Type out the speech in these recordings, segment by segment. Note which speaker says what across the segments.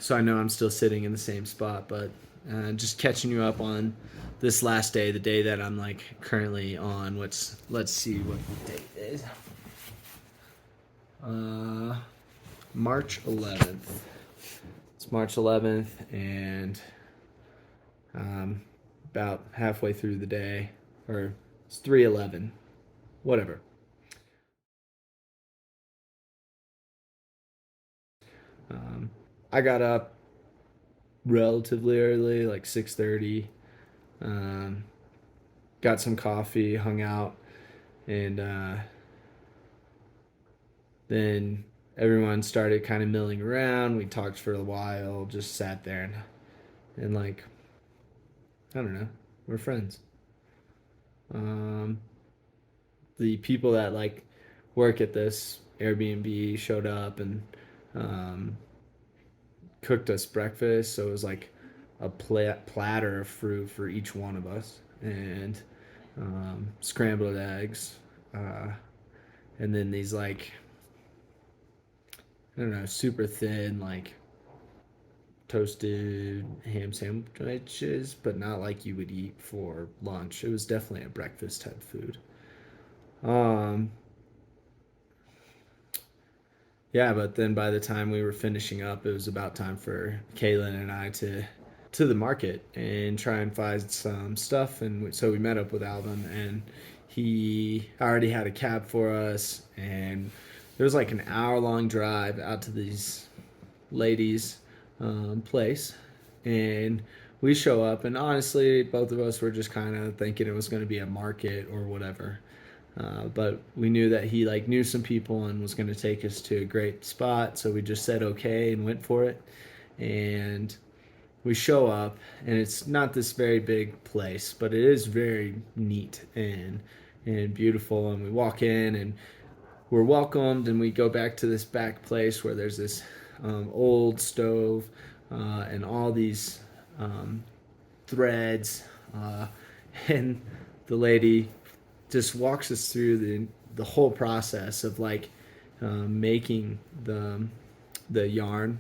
Speaker 1: so I know I'm still sitting in the same spot, but just catching you up on this last day, the day that I'm like currently on. Let's see what the date is. March 11th. It's March 11th, and about halfway through the day, or it's 3:11, whatever. Um, I got up relatively early, like 6:30. Um, got some coffee, hung out, and then everyone started kind of milling around. We talked for a while, just sat there and like, I don't know, we're friends. Um, the people that like work at this Airbnb showed up and um, cooked us breakfast. So it was like a platter of fruit for each one of us, and scrambled eggs, uh, and then these like, I don't know, super thin like toasted ham sandwiches, but not like you would eat for lunch. It was definitely a breakfast type food. Um, yeah, but then by the time we were finishing up, it was about time for Kaylin and I to the market and try and find some stuff. And so we met up with Alvin, and he already had a cab for us, and there was like an hour long drive out to these ladies' place, and we show up, and honestly, both of us were just kind of thinking it was going to be a market or whatever. But we knew that he like knew some people and was going to take us to a great spot, so we just said okay and went for it. And we show up, and it's not this very big place, but it is very neat and beautiful. And we walk in, and we're welcomed, and we go back to this back place where there's this old stove and all these um, threads, uh, and the lady just walks us through the whole process of like making the yarn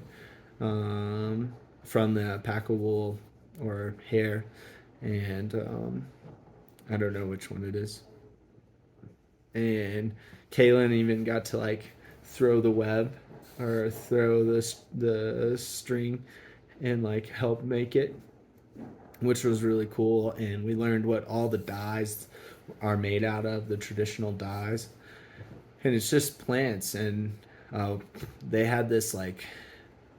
Speaker 1: from the alpaca wool or hair, and I don't know which one it is. And Kaylin even got to like throw the web or throw the string and like help make it, which was really cool. And we learned what all the dyes are made out of, the traditional dyes, and it's just plants. And uh, they had this like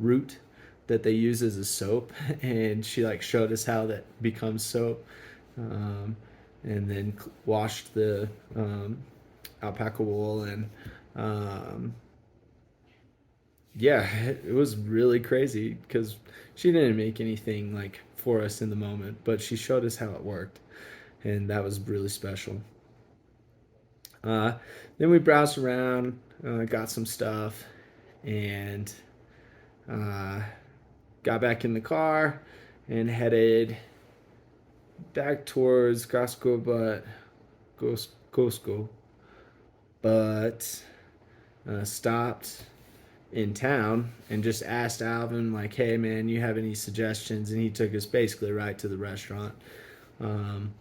Speaker 1: root that they use as a soap, and she like showed us how that becomes soap, um, and then washed the alpaca wool, and um, yeah, it was really crazy because she didn't make anything like for us in the moment, but she showed us how it worked, and that was really special. Uh, then we browsed around, got some stuff, and uh, got back in the car and headed back towards Costco, but stopped in town and just asked Alvin like, "Hey man, you have any suggestions?" And he took us basically right to the restaurant. Um,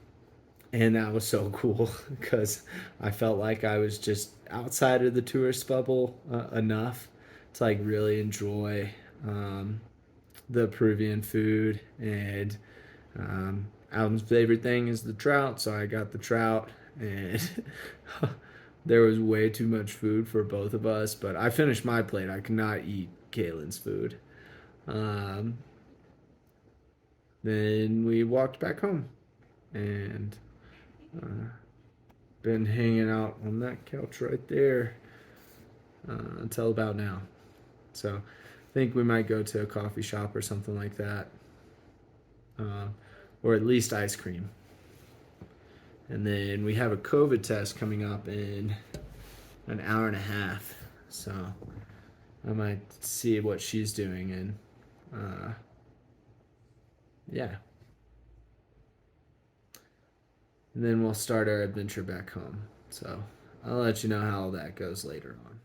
Speaker 1: and that was so cool because I felt like I was just outside of the tourist bubble enough to like really enjoy the Peruvian food. And Alvin's favorite thing is the trout, so I got the trout, and there was way too much food for both of us. But I finished my plate. I could not eat Kaylin's food. Um, then we walked back home, and uh, been hanging out on that couch right there until about now. So I think we might go to a coffee shop or something like that, uh, or at least ice cream. And then we have a COVID test coming up in an hour and a half. So I might see what she's doing, and yeah. And then we'll start our adventure back home. So I'll let you know how all that goes later on.